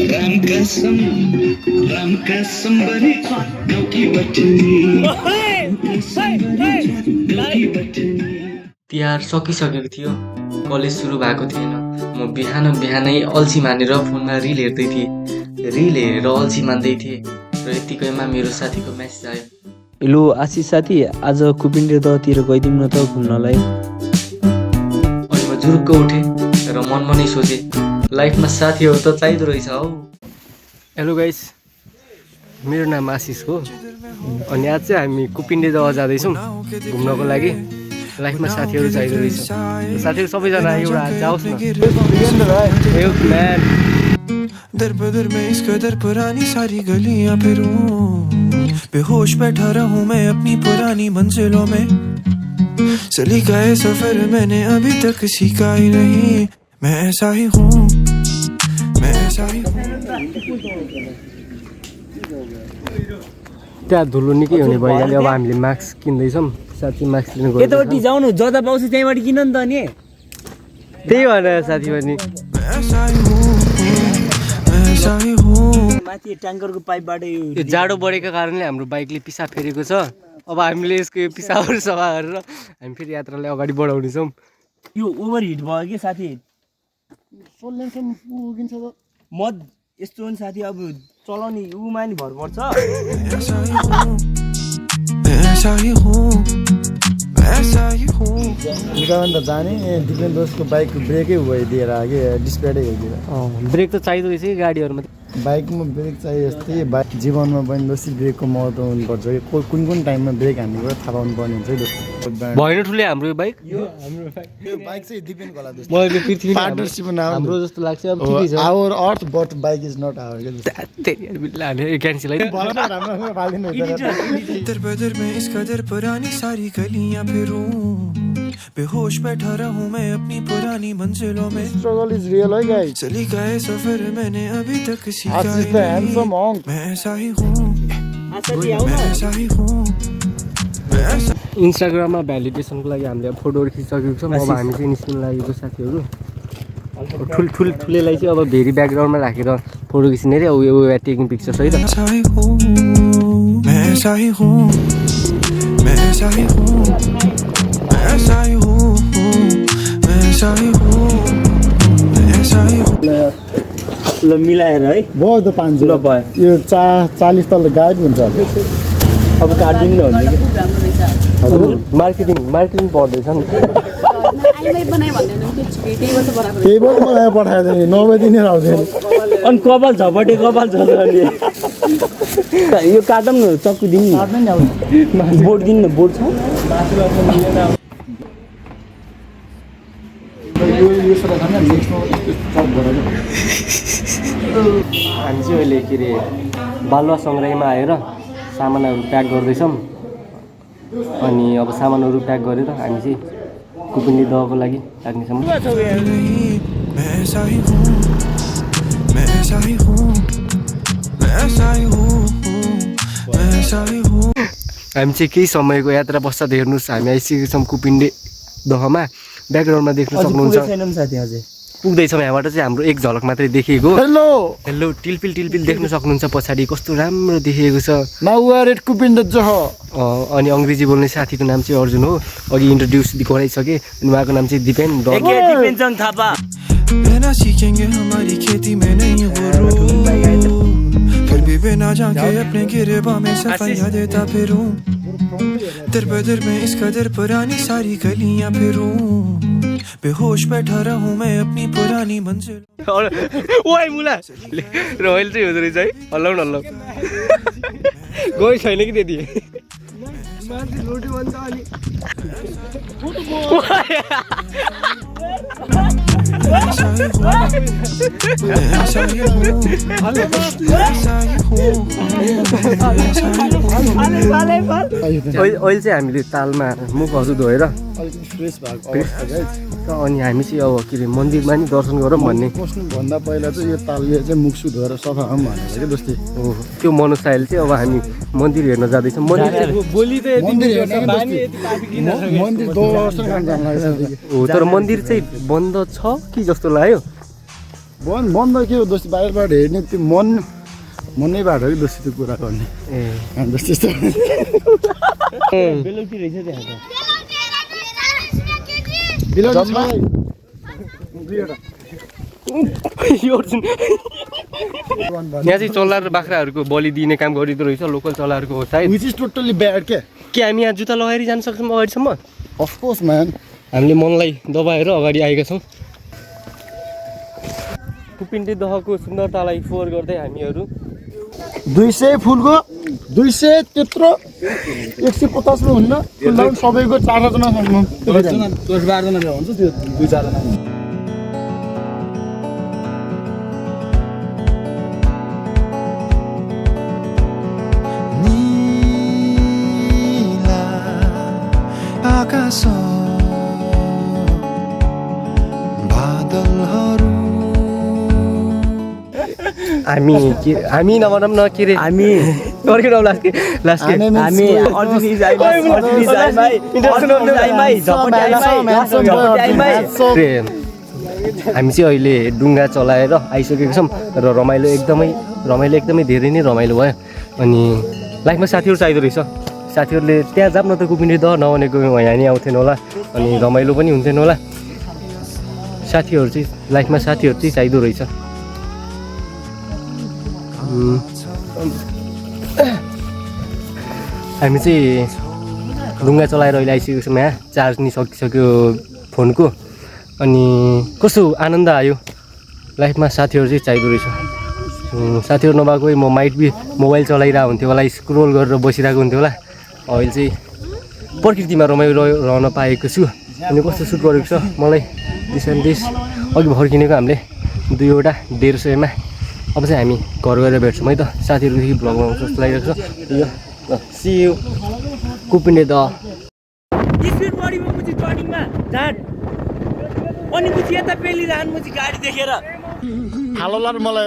राम कसम बनी नौकी बटनी तिहार सकिसकेको थियो कलेज सुरु भएको थिएन म बिहानै अल्छी मानेर फोनमा रिल हेर्दै थिएँ रिल हेरेर अल्छी मान्दै थिएँ र यतिकैमा मेरो साथीको मेसेज आयो हेलो आशिष साथी आज कुपिन्डे दहतिर गइदिउँ न त घुम्नलाई अनि म जुरुक्क उठेँ र मनमा नै सोचेँ लाइफमा साथीहरू त चाहिँदो रहेछ हौ। हेलो गाइस मेरो नाम आशिष हो अनि आज चाहिँ हामी कुपिन्डे दह जाँदैछौँ घुम्नको लागि लाइफमा साथीहरू चाहिँदो रहेछ साथीहरू सबैजना एउटा जाओस् न दर बदर में इस कदर पुरानी सारी गलियां फिरूं बेहोश बैठा रहूं मैं अपनी पुरानी मंजिलों में सलीका है सफर मैंने अभी तक सीखा ही नहीं मैं ऐसा ही हूँ मैं ऐसा ही हूँ। त्यहाँ धुलो निकै हुने भइहाल्यो अब हामीले मास्क किन्दैछौँ साथी मास्क लिनु गयो यतापट्टि जाउँ न जता पाउँछ त्यहीँबाट किन नि त नि त्यही भनेर साथी पनि माथि ट्याङ्करको पाइपबाट यो जाडो बढेको कारणले हाम्रो बाइकले पिसाब फेरेको छ अब हामीले यसको यो पिसाबहरू सफा गरेर हामी फेरि यात्रालाई अगाडि बढाउनेछौँ। यो ओभर हिट भयो कि साथी म यस्तो हो नि साथी अब चलाउने उमा नि भर पर्छ उताभन्दा त जाने दिपेन दोस्तको बाइकको ब्रेकै भइदिएर कि डिस्प्लेटै भइदिएर ब्रेक त चाहिँदो रहेछ कि गाडीहरूमा बाइकमा ब्रेक चाहिए जस्तै बाइक जीवनमा पनि दोस्ती ब्रेकको महत्त्व हुनुपर्छ कि कुन कुन टाइममा ब्रेक हान्ने कुरा थाहा पाउनु पर्ने हुन्छ है दोस्तो भएन ठुलै हाम्रो यो बाइक यो बाइक चाहिँ दिपेन होला दोस्तो मलाई त्यो पृथ्वी पार्टनरसिप हाम्रो जस्तो लाग्छ अब ठिकै छ our earth but bike is not our cancel है दर बदर में इस कदर पुरानी सारी गलियां फिरूं बेहोश बैठा रहूं मैं अपनी पुरानी मंजिलों में स्ट्रगल इज रियल है गाइस चली गए सफर मैंने अभी तक सीखा आज इज द हैंडसम हॉन्क मैं ऐसा ही हूँ मैं ऐसा ही हूँ मैं ऐसा इन्स्टाग्राममा भ्यालिडेसनको लागि हामीले फोटोहरू खिचिसकेको छौँ अब हामी चाहिँ निस्किनु लागेको साथीहरू ठुलेलाई चाहिँ अब भेरी ब्याकग्राउन्डमा राखेर फोटो खिच्ने अरे अब यो टेकिङ पिक्चर्स है त ऐसा ही हूँ मैं ऐसा ही हूँ मैं ऐसा ही हूँ मैं ऐसा ही हूँ मैं ऐसा ही हूँ मैं ऐसा ही हूँ ल मिलाएर है भयो त 500 ल भयो यो 40 तल गाइड हुन्छ अब काटिदिनु न भन्ने हजुर मार्केटिङ पर्दैछ नि त्यही पनि मलाई पठाएको थियो 9 बजी नै आउँथ्यो अनि कपाल झपटे कपाल छ नि यो काटौँ न चक्कु दिनु न बोर्ड दिनु न बोर्ड छ हामी चाहिँ अहिले के अरे बालुवा सङ्ग्रहालयमा आएर सामानहरू प्याक गर्दैछौँ अनि अब सामानहरू प्याक गरेर हामी चाहिँ कुपिन्डे दहको लागि लाग्नेछौँ। मैं ऐसा ही हूँ मैं ऐसा ही हूँ मैं ऐसा ही हूँ मैं ऐसा ही हूँ। हामी चाहिँ केही समयको यात्रा पश्चात हेर्नुहोस् हामी आइसकेको छौँ कुपिन्डे दहमा ब्याकग्राउन्डमा देख्न सक्नुहुन्छ पुग्दैछौँ यहाँबाट चाहिँ हाम्रो एक झलक मात्रै देखिएको हेलो टिलपिल देख्न सक्नुहुन्छ पछाडि कस्तो राम्रो देखिएको छ कुपिन्डे दह अनि अङ्ग्रेजी बोल्ने साथीको नाम चाहिँ अर्जुन हो अघि इन्ट्रोड्युस गराइसकेँ अनि उहाँको नाम चाहिँ दिपेन थापा रहना सीखेंगे हमारी खेती में नहीं वो फिर भी बिना जाके अपने गिरेबा में सफाइयाँ देता फिरूं दर बदर में इस कदर पुरानी सारी गलियां फिरूं बेहोश बैठा रहूं मैं अपनी पुरानी मंजिल ओइ मुला रोयल चाहिँ हुँदो रहेछ है हल्लाउ न हल्लाउ गइ छैन कि त्यति अहिले चाहिँ हामीले तालमा मुखहरू धोएर फ्रेस भएको अनि हामी चाहिँ अब के अरे मन्दिरमा नि दर्शन गरौँ भन्ने पस्नुभन्दा पहिला चाहिँ यो तालले चाहिँ मुखसु धोएर सफा हौँ भनेर क्या दोस्ती त्यो मनोस्टाइल चाहिँ अब हामी मन्दिर हेर्न जाँदैछौँ तर मन्दिर चाहिँ बन्द छ कि जस्तो लाग्यो बन्द के हो दोस्ती बाहिरबाट हेर्ने त्यो मनैबाट है दोस्ती त्यो कुरा गर्ने जस्तो यस्तो बेलुकी रहेछ त्यहाँ त यहाँ चाहिँ चल्ला र बाख्राहरूको बलि दिने काम गरिँदो रहेछ लोकल चल्लाहरूको हो सायद विच इज टोटली ब्याड के हामी यहाँ जुत्ता लगाएर जान सक्छौँ अगाडिसम्म अफकोर्स म्यान हामीले मनलाई दबाएर अगाडि आएका छौँ कुपिन्डे दहको सुन्दरतालाई फोहोर गर्दै हामीहरू 200 फुलको 200 त्यत्रो 150 मा हुन्न फुल सबैको 4 जना 10-12 जना हुन्छ त्यो 2-4 जना आकाश बादलहरू हामी नभनौँ न के रे हामी अर्को लास्ट के हामी अर्जुनी हामी चाहिँ अहिले डुङ्गा चलाएर आइसकेको छौँ र रमाइलो एकदमै धेरै नै रमाइलो भयो अनि लाइफमा साथीहरू चाहिँदो रहेछ साथीहरूले त्यहाँ जाऊँ न त कुपिन्डे दह नभनेको यहाँ नि आउँथेन होला अनि रमाइलो पनि हुन्थेन होला साथीहरू चाहिँ लाइफमा साथीहरू चाहिँ चाहिँदो रहेछ हामी चाहिँ ढुङ्गा चलाएर अहिले आइसकेको छौँ यहाँ चार्ज नि सकिसक्यो फोनको अनि कस्तो आनन्द आयो लाइफमा साथीहरू चाहिँ चाहिँदो रहेछ साथीहरू नभएकै म माइट बी मोबाइल चलाइरहेको हुन्थ्यो होला स्क्रोल गरेर बसिरहेको हुन्थ्यो होला अहिले चाहिँ प्रकृतिमा रमाइलो रहन पाएको छु अनि कस्तो सुट गरेको छ मलाई दिस एन्ड दिस अघि भर्खर किनेको हामीले 2वटा 150 मा अब चाहिँ हामी घर गएर भेट्छौँ है त साथीहरूदेखि भ्लग बनाउँछ जस्तो लागिरहेको छ यो सी यू कुपिन्डे द स्पिड बढीमा मुची टर्निङमा जाट अनि मुची यता पेलिरहनु मुची गाडी देखेर हालोला मलाई